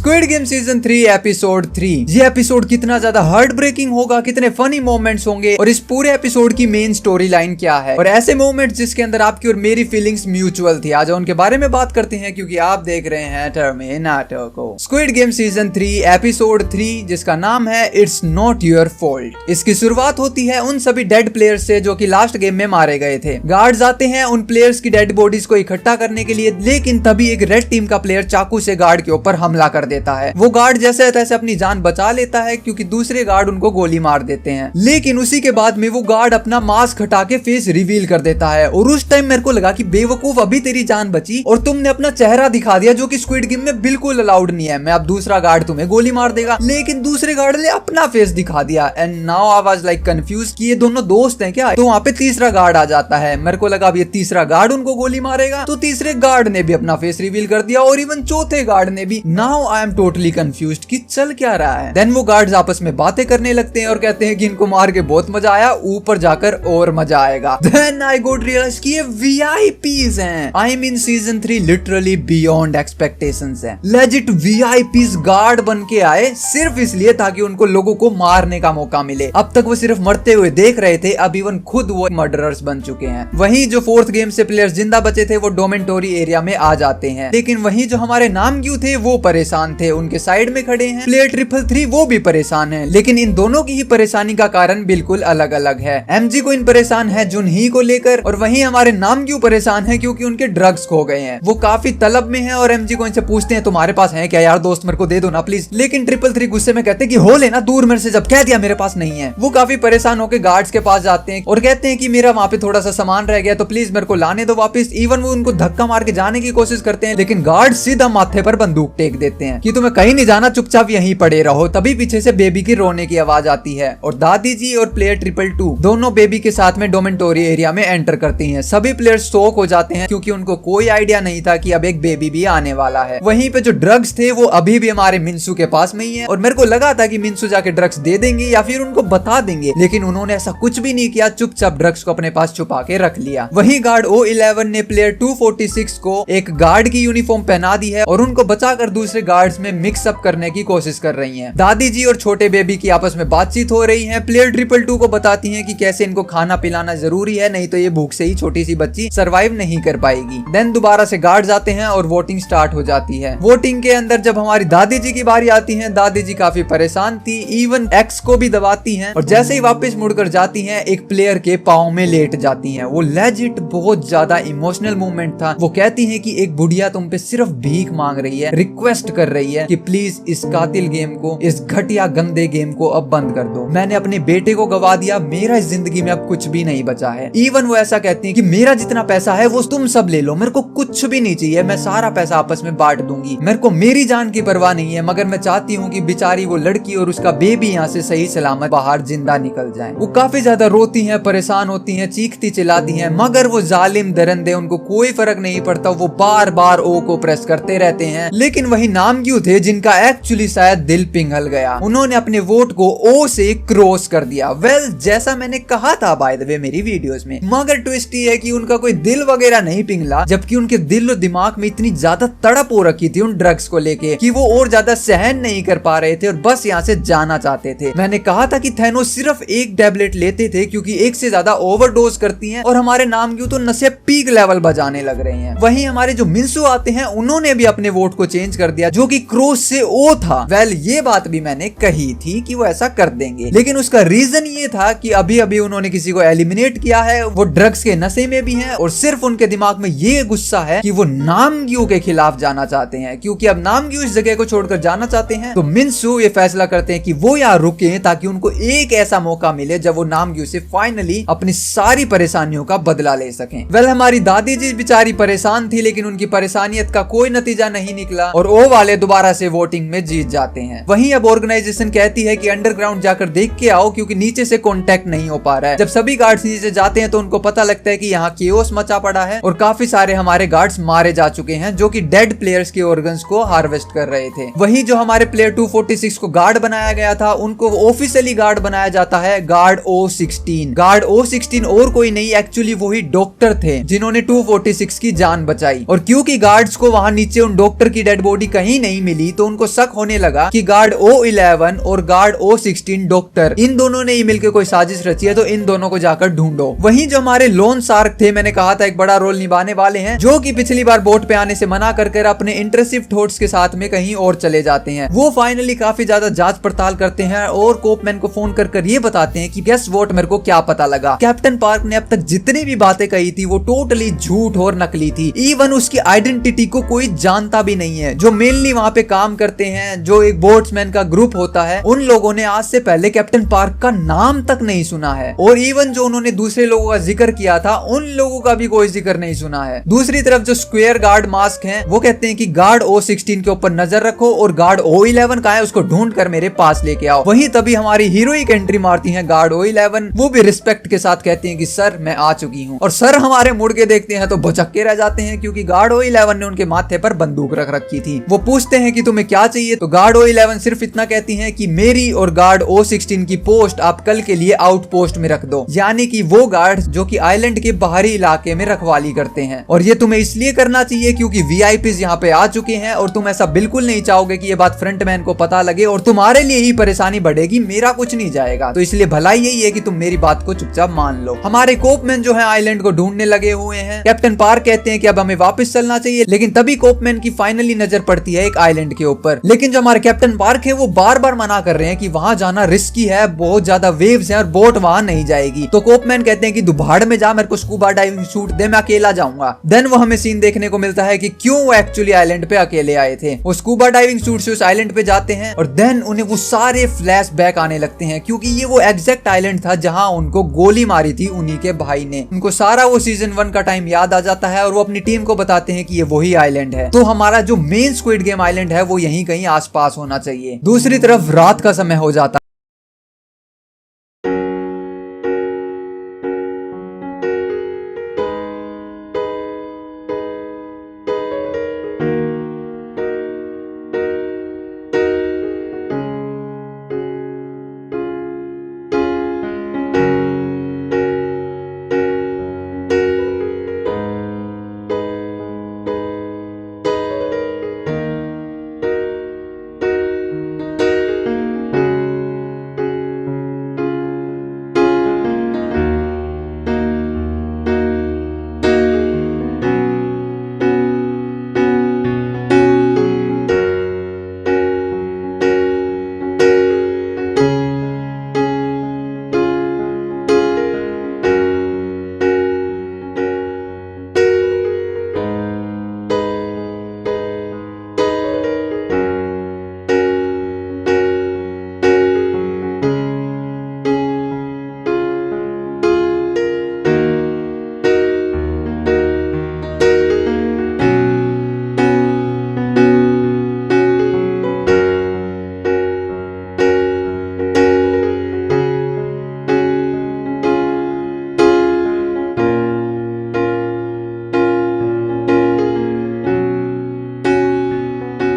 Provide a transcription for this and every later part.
Squid game season 3 episode 3। ये episode कितना ज्यादा हार्ट ब्रेकिंग होगा, कितने फनी मोमेंट्स होंगे और इस पूरे एपिसोड की मेन स्टोरी लाइन क्या है और ऐसे मोमेंट्स जिसके अंदर आपकी और मेरी फीलिंग्स म्यूचुअल थी। आज उनके बारे में बात करते हैं क्योंकि आप देख रहे हैं टर्मिनेटर को। स्क्विड गेम सीजन 3 एपिसोड 3 जिसका नाम है इट्स नॉट योर फॉल्ट। इसकी शुरुआत होती है उन सभी डेड प्लेयर्स से जो कि लास्ट गेम में मारे गए थे। गार्ड्स आते हैं उन प्लेयर्स की डेड बॉडीज को इकट्ठा करने के लिए, लेकिन तभी एक रेड टीम का प्लेयर चाकू से गार्ड के ऊपर हमला कर देता है। वो गार्ड जैसे तैसे अपनी जान बचा लेता है क्योंकि दूसरे गार्ड उनको गोली मार देते हैं, लेकिन उसी के बाद में वो गार्ड अपना मास्क हटा के फेस रिवील कर देता है और उस टाइम मेरे को लगा कि बेवकूफ, अभी तेरी जान बची और तुमने अपना चेहरा दिखा दिया जो कि स्क्विड गेम में बिल्कुल अलाउड नहीं है। मैं अब दूसरा गार्ड तुम्हें गोली मार देगा, लेकिन दूसरे गार्ड ने अपना फेस दिखा दिया and now I was like confuse कि ये दोनों दोस्त हैं क्या। तो वहाँ पे तीसरा गार्ड आ जाता है। मेरे को लगा अब ये तीसरा गार्ड उनको गोली मारेगा, तो तीसरे गार्ड ने भी अपना फेस रिवील कर दिया और इवन चौथे गार्ड ने भी। Now I am totally confused कि चल क्या रहा है। देन वो गार्ड्स आपस में बातें करने लगते हैं और कहते हैं कि इनको मार के बहुत मजा आया, ऊपर जाकर और मजा आएगा। देन आई गोट रियलाइज कि ये वीआईपीज हैं। I mean season 3 literally beyond expectations है। लेजिट वीआईपीज गार्ड बन के आए सिर्फ इसलिए ताकि उनको लोगों को मारने का मौका मिले। अब तक वो सिर्फ मरते हुए देख रहे थे, अब इवन खुद वो मर्डरर्स बन चुके हैं। वहीं जो फोर्थ गेम से प्लेयर्स जिंदा बचे थे वो डोमेंटोरी एरिया में आ जाते हैं, लेकिन वहीं जो हमारे नामग्यू थे वो परेशान थे। उनके साइड में खड़े हैं प्लेयर 333, वो भी परेशान है, लेकिन इन दोनों की ही परेशानी का कारण बिल्कुल अलग अलग है। एमजी को इन परेशान है जुनही को लेकर, और वहीं हमारे नामग्यू परेशान है क्योंकि उनके ड्रग्स खो गए हैं। वो काफी तलब में है और एमजी को इनसे पूछते हैं तुम्हारे पास है क्या यार दोस्त, मेरे को दे दो ना प्लीज। लेकिन 333 गुस्से में कहते हैं कि हो लेना दूर मेरे से, जब कह दिया मेरे पास नहीं है। वो काफी परेशान होकर गार्ड्स के पास जाते हैं और कहते हैं कि मेरा वहाँ पे थोड़ा सा सामान रह गया तो प्लीज मेरे को लाने दो वापस। इवन वो उनको धक्का मार के जाने की कोशिश करते हैं, लेकिन गार्ड सीधा माथे पर बंदूक टेक देते हैं कि तुम्हें कहीं नहीं जाना, चुपचाप यहीं पड़े रहो। तभी पीछे से बेबी की रोने की आवाज आती है और दादी जी और प्लेयर 222 दोनों बेबी के साथ में डोमेंटोरी एरिया में एंटर करती हैं। सभी प्लेयर्स शॉक हो जाते हैं क्योंकि उनको कोई आइडिया नहीं था कि अब एक बेबी भी आने वाला है। वहीं पे जो ड्रग्स थे वो अभी भी हमारे मिन्सू के पास में ही है और मेरे को लगा था कि मिन्सू जाके ड्रग्स दे देंगे या फिर उनको बता देंगे, लेकिन उन्होंने ऐसा कुछ भी नहीं किया, चुपचाप ड्रग्स को अपने पास छुपा के रख लिया। वहीं गार्ड O11 ने प्लेयर 246 को एक गार्ड की यूनिफॉर्म पहना दी है और उनको बचाकर दूसरे गार्ड्स में मिक्स अप करने की कोशिश कर रही हैं। दादी जी और छोटे बेबी की आपस में बातचीत हो रही है। प्लेयर 222 को बताती हैं कि कैसे इनको खाना पिलाना जरूरी है, नहीं तो ये भूख से ही छोटी सी बच्ची सरवाइव नहीं कर पाएगी। देन दोबारा से गार्ड्स आते हैं और वोटिंग स्टार्ट हो जाती है। वोटिंग के अंदर जब हमारी दादी जी की बारी आती है, दादी जी काफी परेशान थी, इवन एक्स को भी दबाती हैं और जैसे ही वापस मुड़कर जाती हैं एक प्लेयर के पाँव में लेट जाती हैं। वो लेजिट बहुत ज्यादा इमोशनल मूवमेंट था। वो कहती है कि एक बुढ़िया तुम पे सिर्फ भीख मांग रही है, रिक्वेस्ट कर रही है कि प्लीज इस कातिल गेम को, इस घटिया गंदे गेम को अब बंद कर दो। मैंने अपने बेटे को गवा दिया, मेरा इस जिंदगी में अब कुछ भी नहीं बचा है। इवन वो ऐसा कहती है कि मेरा जितना पैसा है वो तुम सब ले लो, मेरे को कुछ भी नहीं चाहिए, मैं सारा पैसा आपस में बांट दूंगी, मेरे को मेरी जान की परवाह नहीं है, मगर मैं चाहती हूँ कि बेचारी वो लड़की और उसका बेबी यहाँ से सही सलामत बाहर जिंदा निकल जाए। वो काफी ज्यादा रोती हैं, परेशान होती हैं, चीखती चिल्लाती हैं, मगर वो जालिम दरंदे उनको कोई फर्क नहीं पड़ता। वो बार बार ओ को प्रेस करते रहते हैं। लेकिन वही नामग्यू थे जिनका एक्चुअली शायद दिल पिघल गया, उन्होंने अपने वोट को ओ से क्रॉस कर दिया। वेल जैसा मैंने कहा था बाय द वे मेरी वीडियोस में, मगर ट्विस्ट ये है कि उनका कोई दिल वगैरह नहीं पिघला, जबकि उनके दिल और दिमाग में इतनी ज्यादा तड़प हो रखी थी उन ड्रग्स को लेके कि वो और ज्यादा सहन नहीं कर पा रहे थे और बस यहाँ से जाना चाहते थे। मैंने कहा था कि थैनोस सिर्फ एक टैबलेट लेते थे क्योंकि एक से ज्यादा ओवरडोज करती हैं और हमारे नामग्यू तो नशे पीक लेवल बजाने लग रहे हैं। वहीं हमारे जो मिन्सू आते हैं उन्होंने भी अपने वोट को चेंज कर दिया जो कि क्रॉस से ओ था। वेल ये बात भी मैंने कही थी कि वो ऐसा कर देंगे, लेकिन उसका रीजन ये था कि अभी अभी उन्होंने किसी को एलिमिनेट किया है, वो ड्रग्स के नशे में भी हैं और सिर्फ उनके दिमाग में ये गुस्सा है कि वो नामग्यू के खिलाफ जाना चाहते हैं। क्योंकि अब नामग्यू इस जगह को छोड़कर जाना चाहते हैं तो मिन्सू ये फैसला करते हैं कि वो यहाँ रुके ताकि उनको एक ऐसा मौका मिले जब वो नामग्यू से फाइनली अपनी सारी परेशानियों का बदला ले सकें। वेल हमारी दादी जी बेचारी परेशान थी, लेकिन उनकी परेशानियत का कोई नतीजा नहीं निकला और ओ वाले दोबारा से वोटिंग में जीत जाते हैं। वहीं अब ऑर्गेनाइजेशन कहती है कि अंडरग्राउंड जाकर देख के आओ क्योंकि नीचे से कांटेक्ट नहीं हो पा रहा है। जब सभी गार्ड्स नीचे जाते हैं तो उनको पता लगता है कि यहाँ केओस मचा पड़ा है और काफी सारे हमारे गार्ड्स मारे जा चुके हैं जो कि डेड प्लेयर्स के ऑर्गन्स को हार्वेस्ट कर रहे थे। वहीं जो हमारे प्लेयर 246 को गार्ड बनाया गया था उनको ऑफिशियली गार्ड बनाया जाता है गार्ड O16। गार्ड O16 और कोई नहीं, एक्चुअली वही डॉक्टर थे जिन्होंने 246 की जान बचाई। और क्योंकि गार्ड्स को वहां नीचे उन डॉक्टर की डेड बॉडी कहीं नहीं मिली तो उनको शक होने लगा कि गार्ड O11 और गार्ड O16 डॉक्टर इन दोनों ने ही मिलकर कोई साजिश रची है, तो इन दोनों को जाकर ढूंढो। वहीं जो हमारे लोन शार्क थे, मैंने कहा था एक बड़ा रोल निभाने वाले हैं, जो कि पिछली बार बोट पे आने से मना कर अपने इंटरसिव थॉट्स के साथ में कहीं और चले जाते हैं। वो फाइनली काफी ज्यादा जांच पड़ताल करते हैं और कोपमैन को फोन कर ये बताते हैं कि गेस व्हाट, मेरे को क्या पता लगा, कैप्टन पार्क ने अब तक जितनी भी बातें कही थी वो टोटली झूठ और नकली थी। इवन उसकी आइडेंटिटी को कोई जानता भी नहीं है। जो मेनली वहां पे काम करते हैं, जो एक बोट्समैन का ग्रुप होता है, उन लोगों ने आज से पहले कैप्टन पार्क का नाम तक नहीं सुना है। और इवन जो उन्होंने दूसरे लोगों का जिक्र किया था, उन लोगों का भी कोई जिक्र नहीं सुना है। दूसरी तरफ जो स्क्वायर गार्ड मास्क हैं, वो कहते हैं कि गार्ड O16 के ऊपर नजर रखो और गार्ड O11 का है उसको ढूंढ कर मेरे पास लेके आओ। वहीं तभी हमारी हीरोइक एंट्री मारती है गार्ड O11। वो भी रिस्पेक्ट के साथ कहती हैं कि सर मैं आ चुकी हूँ। और सर हमारे मुड़ के देखते हैं तो भुचक्के रह जाते हैं, क्योंकि गार्ड O11 ने उनके माथे पर बंदूक रख रखी थी। वो पूछते हैं कि तुम्हें क्या चाहिए, तो गार्ड O11 सिर्फ इतना कहती हैं कि मेरी और गार्ड O16 की पोस्ट आप कल के लिए आउटपोस्ट में रख दो, यानी कि वो गार्ड जो कि आइलैंड के बाहरी इलाके में रखवाली करते हैं। और ये तुम्हें इसलिए करना चाहिए क्योंकि VIPs यहाँ पे आ चुके हैं और तुम ऐसा बिल्कुल नहीं चाहोगे कि ये बात फ्रंटमैन को पता लगे और तुम्हारे लिए ही परेशानी बढ़ेगी, मेरा कुछ नहीं जाएगा। तो इसलिए भलाई यही है कि तुम मेरी बात को चुपचाप मान लो। हमारे कोपमैन जो है आइलैंड को ढूंढने लगे हुए हैं। कैप्टन पार्क कहते हैं कि अब हमें वापस चलना चाहिए, लेकिन तभी कोपमैन की फाइनली नजर पड़ती है एक आइलैंड के ऊपर। लेकिन जो हमारे कैप्टन पार्क है वो बार बार मना कर रहे हैं कि वहां जाना रिस्की है, बहुत ज्यादा वेव्स हैं और बोट वहां नहीं जाएगी। तो कोपमैन कहते हैं कि तू भाड़ में जा, मेरे को स्कूबा डाइविंग सूट दे, मैं अकेला जाऊंगा। देन वो हमें सीन देखने को मिलता है कि क्यों वो एक्चुअली आइलैंड पे अकेले आए थे। वो स्कूबा डाइविंग सूट से उस आइलैंड पे जाते हैं और देन उन्हें वो सारे फ्लैशबैक आने लगते हैं, क्योंकि ये वो एग्जैक्ट आइलैंड था जहां उनको गोली मारी थी उन्हीं के भाई ने। उनको सारा वो सीजन 1 का टाइम याद आ जाता है और वो अपनी टीम को बताते हैं कि ये वही आइलैंड है। तो हमारा जो मेन स्क्विड गेम आइलैंड है वो यहीं कहीं आसपास होना चाहिए। दूसरी तरफ रात का समय हो जाता है।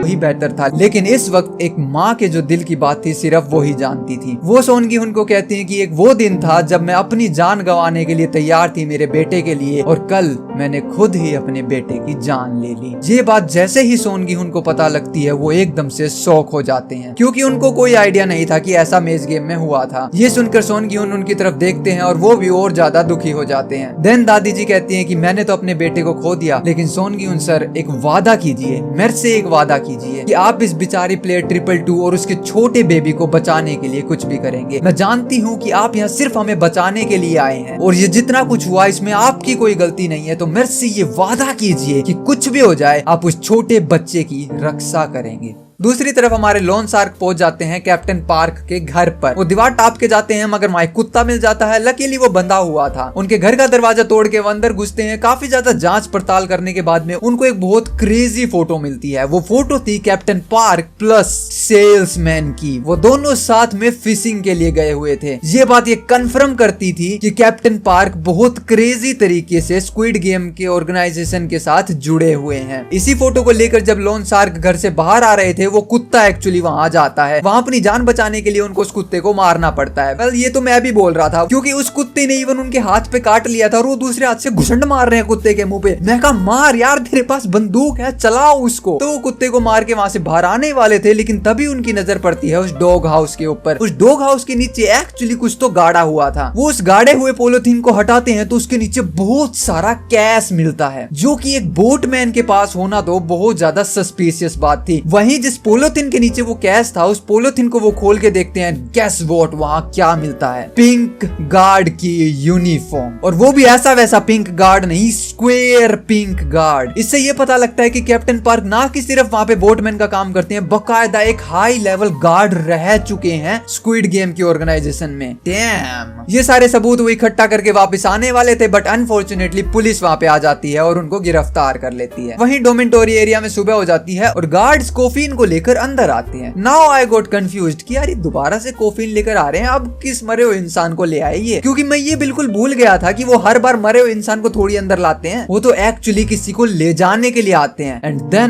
वही बेहतर था। लेकिन इस वक्त एक माँ के जो दिल की बात थी सिर्फ वो ही जानती थी। वो सोन की उनको कहती है कि एक वो दिन था जब मैं अपनी जान गंवाने के लिए तैयार थी मेरे बेटे के लिए, और कल मैंने खुद ही अपने बेटे की जान ले ली। ये बात जैसे ही सोन की उनको पता लगती है वो एकदम से शॉक हो जाते हैं, क्योंकि उनको कोई आइडिया नहीं था कि ऐसा मेज गेम में हुआ था। ये सुनकर सोन की उनकी तरफ देखते हैं और वो भी और ज्यादा दुखी हो जाते हैं। देन दादी जी कहती हैं कि मैंने तो अपने बेटे को खो दिया, लेकिन सोन की सर एक वादा कीजिए, मेरे से एक वादा कीजिए कि आप इस बेचारी प्लेयर 222 और उसके छोटे बेबी को बचाने के लिए कुछ भी करेंगे। मैं जानती हूँ कि आप यहाँ सिर्फ हमें बचाने के लिए आए हैं और ये जितना कुछ हुआ इसमें आपकी कोई गलती नहीं है, तो मेरे से ये वादा कीजिए कि कुछ भी हो जाए आप उस छोटे बच्चे की रक्षा करेंगे। दूसरी तरफ हमारे लोन शार्क पहुंच जाते हैं कैप्टन पार्क के घर पर। वो दीवार टाप के जाते हैं मगर वहां एक कुत्ता मिल जाता है। लकीली वो बंधा हुआ था। उनके घर का दरवाजा तोड़ के वो अंदर घुसते हैं। काफी ज्यादा जांच पड़ताल करने के बाद में उनको एक बहुत क्रेजी फोटो मिलती है। वो फोटो थी कैप्टन पार्क प्लस सेल्समैन की। वो दोनों साथ में फिशिंग के लिए गए हुए थे। ये बात ये कंफर्म करती थी कि कैप्टन पार्क बहुत क्रेजी तरीके से स्क्विड गेम के ऑर्गेनाइजेशन के साथ जुड़े हुए हैं। इसी फोटो को लेकर जब लोन शार्क घर से बाहर आ रहे थे थे वो कुत्ता एक्चुअली वहां जाता है। वहां अपनी जान बचाने के लिए उनको उस कुत्ते को मारना पड़ता है। वेल ये तो मैं भी बोल रहा था क्योंकि उस कुत्ते ने इवन उनके हाथ पे काट लिया था और वो दूसरे हाथ से घुसंड मार रहे हैं कुत्ते के मुंह पे। मैं कहा मार यार, तेरे पास बंदूक है, चलाओ उसको। तो वो कुत्ते को मार के वहां से बाहर आने वाले थे, लेकिन तभी उनकी नजर पड़ती है उस डॉग हाउस के ऊपर। उस डॉग हाउस के नीचे एक्चुअली कुछ तो गाड़ा हुआ था। वो उस गाड़े हुए पॉलिथीन को हटाते हैं तो उसके नीचे बहुत सारा कैश मिलता है, जो कि एक बोटमैन के पास होना तो बहुत ज्यादा सस्पिशियस बात थी। वहीं जिस पॉलिथीन के नीचे वो कैश था, उस पॉलिथीन को वो खोल के देखते हैं। गेस व्हाट, वहां क्या मिलता है? पिंक गार्ड की यूनिफॉर्म, और वो भी ऐसा वैसा पिंक गार्ड नहीं, स्क्वायर पिंक गार्ड। इससे ये पता लगता है कि कैप्टन पार्क ना कि सिर्फ वहां पे बोटमैन का काम करते हैं, बकायदा एक हाई लेवल गार्ड रह चुके हैं स्क्विड गेम की ऑर्गेनाइजेशन में। डैम, ये सारे सबूत वो इकट्ठा करके वापस आने वाले थे, बट अनफॉर्चुनेटली पुलिस वहां पे आ जाती है और उनको गिरफ्तार कर लेती है। वहीं डोमेंटोरी एरिया में सुबह हो जाती है और गार्ड्स कोफीन को लेकर अंदर आते हैं। नाउ आई गॉट कंफ्यूज्ड कि यार दोबारा से कोफीन लेकर आ रहे हैं, अब किस मरे हुए इंसान को ले आए ये? क्योंकि मैं ये बिल्कुल भूल गया था कि वो हर बार मरे हुए इंसान को थोड़ी अंदर लाते हैं, वो तो एक्चुअली किसी को ले जाने के लिए आते हैं। एंड देन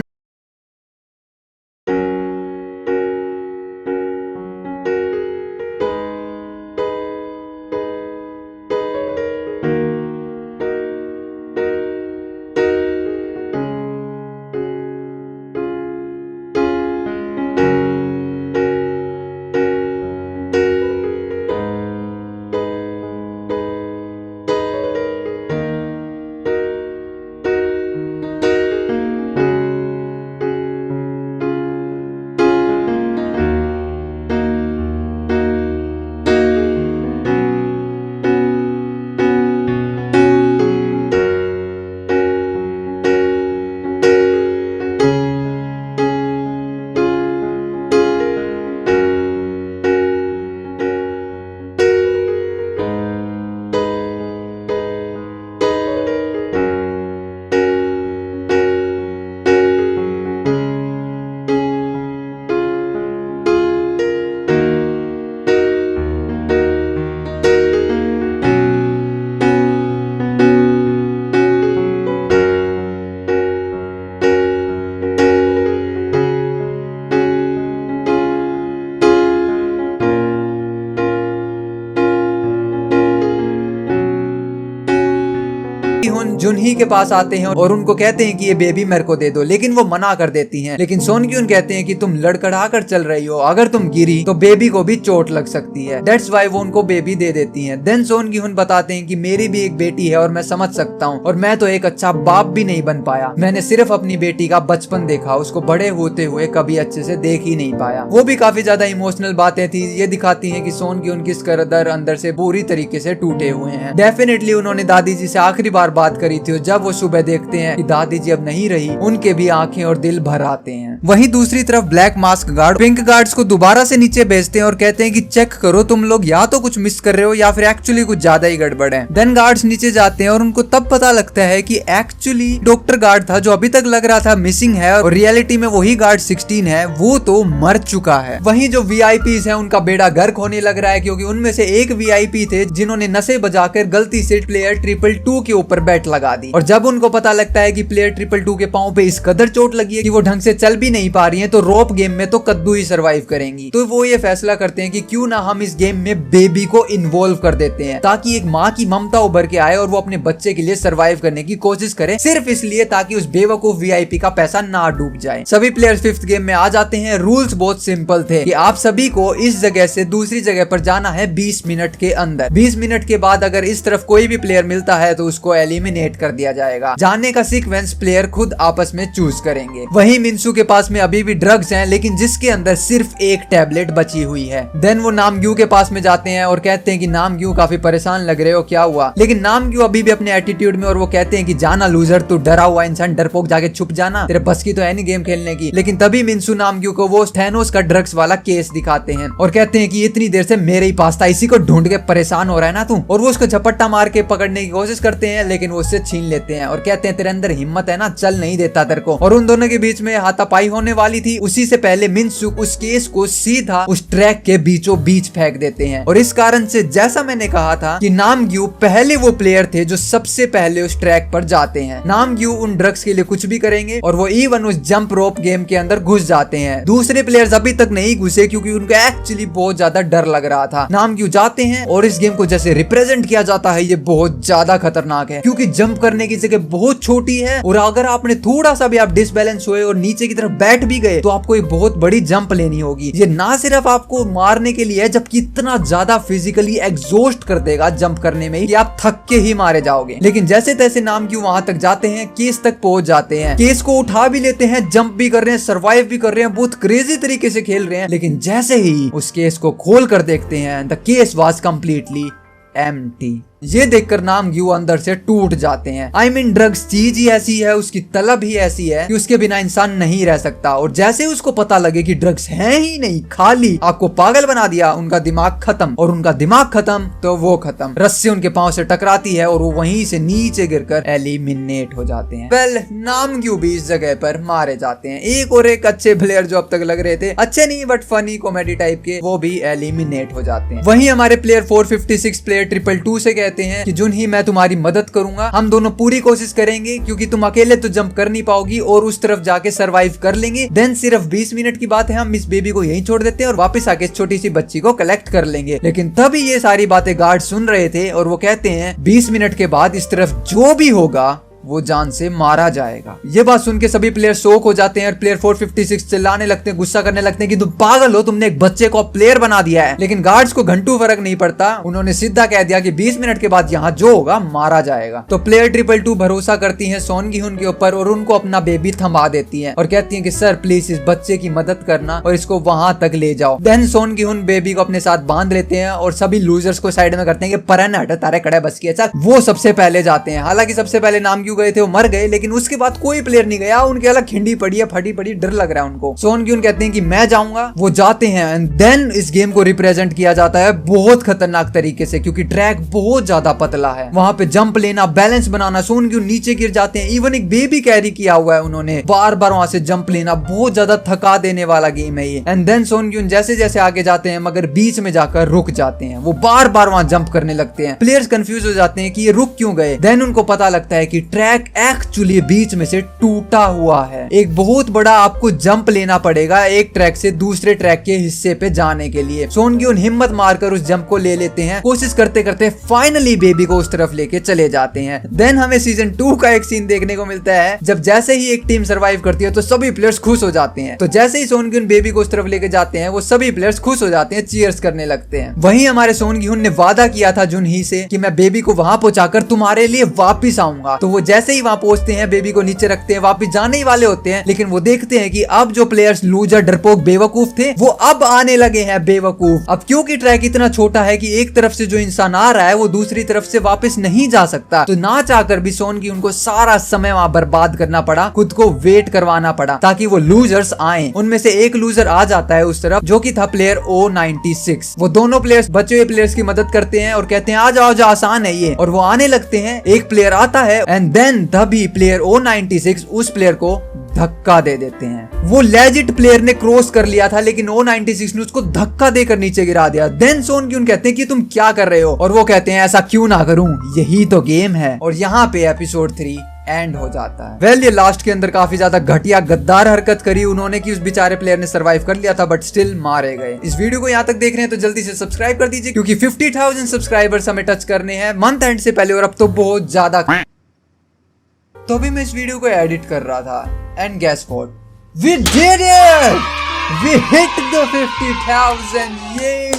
जुनही के पास आते हैं और उनको कहते हैं कि ये बेबी मेरे को दे दो, लेकिन वो मना कर देती हैं। लेकिन सोनक्यून कहते हैं कि तुम लड़खड़ा कर चल रही हो, अगर तुम गिरी तो बेबी को भी चोट लग सकती है। दैट्स वाई वो उनको बेबी दे देती हैं। देन सोनक्यून बताते हैं कि मेरी भी एक बेटी है और मैं समझ सकता हूँ, और मैं तो एक अच्छा बाप भी नहीं बन पाया। मैंने सिर्फ अपनी बेटी का बचपन देखा, उसको बड़े होते हुए कभी अच्छे से देख ही नहीं पाया। वो भी काफी ज्यादा इमोशनल बातें थी, ये दिखाती है कि सोनक्यून किस कदर अंदर से पूरी तरीके से टूटे हुए हैं। डेफिनेटली उन्होंने दादी जी से आखिरी बार बात करी थी, जब वो सुबह देखते हैं कि दादी जी अब नहीं रही, उनके भी आंखें और दिल भर आते हैं। वहीं दूसरी तरफ black mask guard pink guards को दोबारा से नीचे भेजते हैं और कहते हैं कि चेक करो, तुम लोग या तो कुछ मिस कर रहे हो या फिर एक्चुअली कुछ ज्यादा ही गड़बड़ है। देन गार्ड्स नीचे जाते हैं और उनको तब पता लगता है कि एक्चुअली डॉक्टर गार्ड था जो अभी तक लग रहा था मिसिंग है, और रियलिटी में वही गार्ड 16 है, वो तो मर चुका है। वहीं जो वीआईपीज है उनका बेड़ा गर्क होने लग रहा है, क्योंकि उनमें से एक वीआईपी थे जिन्होंने नशे बजाकर गलती से प्लेयर 222 के ऊपर बैट लगा दी, और जब उनको पता लगता है कि प्लेयर 222 के पांव पे इस कदर चोट लगी है कि वो ढंग से चल भी नहीं पा रही है, तो रोप गेम में तो कद्दू ही सरवाइव करेंगी। तो वो ये फैसला करते हैं कि क्यों ना हम इस गेम में बेबी को इन्वॉल्व कर देते हैं, ताकि एक माँ की ममता उभर के आए और वो अपने बच्चे के लिए सरवाइव करने की कोशिश करे, सिर्फ इसलिए ताकि उस बेवकूफ वीआईपी का पैसा ना डूब जाए। सभी प्लेयर्स 5th गेम में आ जाते हैं। रूल्स बहुत सिंपल थे कि आप सभी को इस जगह से दूसरी जगह पर जाना है 20 मिनट के अंदर। 20 मिनट के बाद अगर इस तरफ कोई भी प्लेयर मिलता है तो उसको एलिमिनेट कर दिया जाएगा। जाने का सीक्वेंस प्लेयर खुद आपस में चूज करेंगे। वहीं मिंसू के पास में अभी भी ड्रग्स हैं, लेकिन जिसके अंदर सिर्फ एक टैबलेट बची हुई है। देन वो नामग्यू के पास में जाते हैं और कहते हैं कि नामग्यू काफी परेशान लग रहे हो, क्या हुआ? लेकिन नामग्यू अभी भी अपने एटीट्यूड में, और वो कहते हैं कि जाना लूजर, तू डरा हुआ इंसान, डरपोक, जाके छुप जाना, तेरे बस की तो है नहीं गेम खेलने की। लेकिन तभी मिंसू नामग्यू को वो थैनोस का ड्रग्स वाला केस दिखाते हैं और कहते हैं कि इतनी देर से मेरे ही पास था, इसी को ढूंढ के परेशान हो रहा है ना तू। और वो उसको झपट्टा मार के पकड़ने की कोशिश करते हैं, लेकिन वो उससे छीन लेते हैं और कहते हैं तेरे अंदर हिम्मत है ना, चल नहीं देता तेरे को। और उन दोनों के बीच में हाथापाई होने वाली थी उसी से पहले मिनसुक उस केस को सीधा उस ट्रैक के बीचों बीच फेंक देते हैं। और इस कारण से जैसा मैंने कहा था कि नामग्यू पहले वो प्लेयर थे जो सबसे पहले उस ट्रैक पर जाते हैं। नामग्यू उन ड्रग्स के लिए कुछ भी करेंगे और वो इवन उस जंप रोप गेम के अंदर घुस जाते हैं। दूसरे प्लेयर्स अभी तक नहीं घुसे क्योंकि उनको एक्चुअली बहुत ज्यादा डर लग रहा था। नामग्यू जाते हैं और इस गेम को जैसे रिप्रेजेंट किया जाता है ये बहुत ज्यादा खतरनाक है क्योंकि जंप करने की जगह बहुत छोटी है और अगर आपने थोड़ा सा भी आप डिसबैलेंस हुए और नीचे की तरफ बैठ भी गए तो आपको एक बहुत बड़ी जंप लेनी होगी। ये ना सिर्फ आपको मारने के लिए है जबकि इतना ज्यादा फिजिकली एग्जॉस्ट कर देगा जंप करने में कि आप थक के ही मारे जाओगे। लेकिन जैसे तैसे नामग्यू वहां तक जाते हैं, केस तक पहुंच जाते हैं, केस को उठा भी लेते हैं, जंप भी कर रहे हैं, सर्वाइव भी कर रहे हैं, बहुत क्रेजी तरीके से खेल रहे हैं। लेकिन जैसे ही उस केस को खोल कर देखते हैं the case was completely empty. ये देखकर नामग्यू अंदर से टूट जाते हैं। I mean, ड्रग्स चीज ही ऐसी है, उसकी तलब ही ऐसी है कि उसके बिना इंसान नहीं रह सकता। और जैसे उसको पता लगे कि ड्रग्स हैं ही नहीं, खाली आपको पागल बना दिया, उनका दिमाग खत्म। और उनका दिमाग खत्म तो वो खत्म। रस्सी उनके पांव से टकराती है और वो वहीं से नीचे गिरकर एलिमिनेट हो जाते हैं। वेल, नामग्यू भी इस जगह पर मारे जाते हैं। एक और एक अच्छे प्लेयर जो अब तक लग रहे थे, अच्छे नहीं बट फनी कॉमेडी टाइप के, वो भी एलिमिनेट हो जाते हैं। वहीं हमारे प्लेयर 456 प्लेयर 222 से कहते हैं कि जुनही मैं तुम्हारी मदद करूंगा, हम दोनों पूरी कोशिश करेंगे क्योंकि तुम अकेले तो जंप कर नहीं पाओगी और उस तरफ जाके सरवाइव कर लेंगे। देन सिर्फ 20 मिनट की बात है, हम मिस बेबी को यहीं छोड़ देते हैं और वापस आके इस छोटी सी बच्ची को कलेक्ट कर लेंगे। लेकिन तभी ये सारी बातें गार्ड सुन रहे थे और वो कहते हैं 20 मिनट के बाद इस तरफ जो भी होगा वो जान से मारा जाएगा। ये बात सुन के सभी प्लेयर शॉक हो जाते हैं और प्लेयर 456 चिल्लाने लगते हैं, गुस्सा करने लगते हैं कि तुम पागल हो, तुमने एक बच्चे को प्लेयर बना दिया है। लेकिन गार्ड्स को घंटू फर्क नहीं पड़ता, उन्होंने सीधा कह दिया कि 20 मिनट के बाद यहाँ जो होगा मारा जाएगा। तो प्लेयर 222 भरोसा करती है सोन गी-हुन के ऊपर और उनको अपना बेबी थमा देती है और कहती है कि सर प्लीज इस बच्चे की मदद करना और इसको वहां तक ले जाओ। देन सोन गी-हुन बेबी को अपने साथ बांध लेते हैं और सभी लूजर्स को साइड में करते हैं कि परन हट, तारे कड़े बस की। अच्छा, वो सबसे पहले जाते हैं। हालांकि सबसे पहले नामग्यू गए थे, वो मर गए, लेकिन उसके बाद कोई प्लेयर नहीं गया। उनके अलग खिंडी पड़ी है, फटी पड़ी, डर लग रहा है उनको। सोन गी-हुन कहते हैं कि मैं जाऊंगा, वो जाते हैं एंड देन इस गेम को रिप्रेजेंट किया जाता है बहुत खतरनाक तरीके से क्योंकि ट्रैक बहुत ज्यादा पतला है। वहां पे जंप लेना, बैलेंस बनाना, सोन गी-हुन नीचे गिर जाते हैं, इवन एक बेबी कैरी किया हुआ है उन्होंने, बार बार वहां से जंप लेना, बहुत ज्यादा थका देने वाला गेम है ये। एंड देन सोन गी-हुन जैसे जैसे आगे जाते हैं मगर बीच में जाकर रुक जाते हैं, वो बार बार वहां जंप करने लगते हैं। प्लेयर्स कंफ्यूज हो जाते हैं कि ये रुक क्यों गए। देन उनको पता लगता है कि ट्रैक एक्चुअली बीच में से टूटा हुआ है। एक बहुत बड़ा आपको जंप लेना पड़ेगा एक ट्रैक से दूसरे ट्रैक के हिस्से पे जाने के लिए। सोन गी-हुन हिम्मत मारकर उस जंप को ले लेते हैं, कोशिश करते करते फाइनली बेबी को उस तरफ लेके चले जाते हैं। देन हमें सीजन 2 का एक सीन देखने को मिलता है जब जैसे ही एक टीम सर्वाइव करती है तो सभी प्लेयर्स खुश हो जाते हैं। तो जैसे ही सोन गी-हुन बेबी को उस तरफ लेके जाते हैं वो सभी प्लेयर्स खुश हो जाते हैं, चीयर्स करने लगते हैं। वहीं हमारे सोन गी-हुन ने वादा किया था जुनही से कि मैं बेबी को वहां पहुंचाकर तुम्हारे लिए वापिस आऊंगा। तो वो जैसे ही वहां पहुंचते हैं, बेबी को नीचे रखते हैं, वापिस जाने ही वाले होते हैं, लेकिन वो देखते हैं कि अब जो प्लेयर्स लूजर डरपोक बेवकूफ थे वो अब आने लगे हैं बेवकूफ। अब क्योंकि ट्रैक इतना छोटा है कि एक तरफ से जो इंसान आ रहा है वो दूसरी तरफ से वापस नहीं जा सकता, तो ना चाहकर भी सोन की उनको सारा समय वहां बर्बाद करना पड़ा, खुद को वेट करवाना पड़ा ताकि वो लूजर्स आए। उनमें से एक लूजर आ जाता है उस तरफ जो कि था प्लेयर O96। वो दोनों प्लेयर्स बचे हुए प्लेयर्स की मदद करते हैं और कहते हैं आ जाओ, जो आसान है ये, और वो आने लगते हैं। एक प्लेयर आता है एंड देन तभी प्लेयर O96 उस प्लेयर को धक्का दे देते हैं। वो लेजिट प्लेयर ने क्रॉस कर लिया था लेकिन O96 ने उसको धक्का देकर नीचे गिरा दिया। देन सोन गी-हुन कहते हैं कि तुम क्या कर रहे हो, और वो कहते हैं ऐसा क्यों ना करूं, यही तो गेम है। और यहाँ पे एपिसोड 3 एंड हो जाता है। वेल, ये लास्ट के अंदर काफी ज्यादा घटिया गद्दार हरकत करी उन्होंने कि उस बेचारे प्लेयर ने सरवाइव कर लिया था बट स्टिल मारे गए। इस वीडियो को यहाँ तक देख रहे हैं तो जल्दी से सब्सक्राइब कर दीजिए क्योंकि 50,000 सब्सक्राइबर्स हमें टच करने हैं मंथ एंड से पहले, और अब तो बहुत ज्यादा। तो भी मैं इस वीडियो को एडिट कर रहा था and guess what, we did it, we hit the 50,000। ये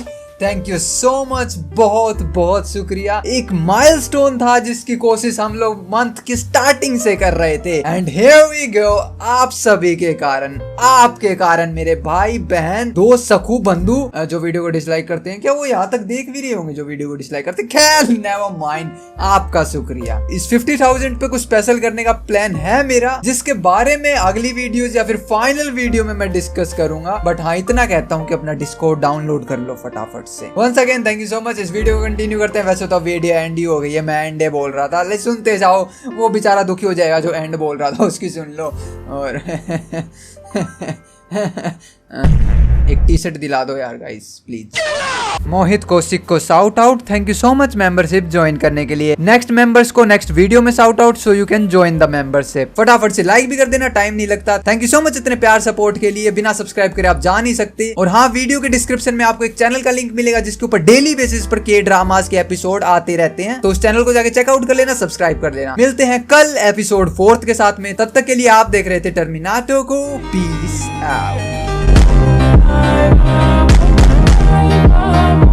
थैंक यू सो मच, बहुत बहुत शुक्रिया। एक माइलस्टोन था जिसकी कोशिश हम लोग मंथ की स्टार्टिंग से कर रहे थे एंड हियर वी गो। आप सभी के कारण, आपके कारण मेरे भाई बहन दोस्त सखू बंधु जो वीडियो को डिसलाइक करते हैं, क्या वो यहाँ तक देख भी रहे होंगे जो वीडियो को डिसलाइक करते हैं? खैर नेवर माइंड, आपका शुक्रिया। इस 50,000 पे कुछ स्पेशल करने का प्लान है मेरा जिसके बारे में अगली वीडियोस या फिर फाइनल वीडियो में मैं डिस्कस करूंगा। बट हाँ, इतना कहता हूँ कि अपना डिस्कॉर्ड डाउनलोड कर लो फटाफट से। Once again thank you so much. इस वीडियो को कंटिन्यू करते हैं। वैसे तो वीडियो एंड ही हो गई है, मैं एंड बोल रहा था, लेकिन सुनते जाओ, वो बेचारा दुखी हो जाएगा जो एंड बोल रहा था, उसकी सुन लो। और एक टी शर्ट दिला दो यार गाइस प्लीज। मोहित कौशिक को shout out, thank you so much membership join करने के लिए। नेक्स्ट मेंबर्स को नेक्स्ट वीडियो में shout out, so you can join the membership. फटाफट से लाइक भी कर देना, टाइम नहीं लगता। थैंक यू सो मच इतने प्यार सपोर्ट के लिए। बिना सब्सक्राइब करे आप जा नहीं सकते। और हाँ, वीडियो के डिस्क्रिप्शन में आपको एक चैनल का लिंक मिलेगा जिसके ऊपर डेली बेसिस पर के ड्रामास के एपिसोड आते रहते हैं, तो उस चैनल को जाके चेकआउट कर लेना, सब्सक्राइब कर लेना। मिलते हैं कल एपिसोड 4 के साथ में, तब तक के लिए आप देख रहे थे टर्मिनाटो को। Peace out.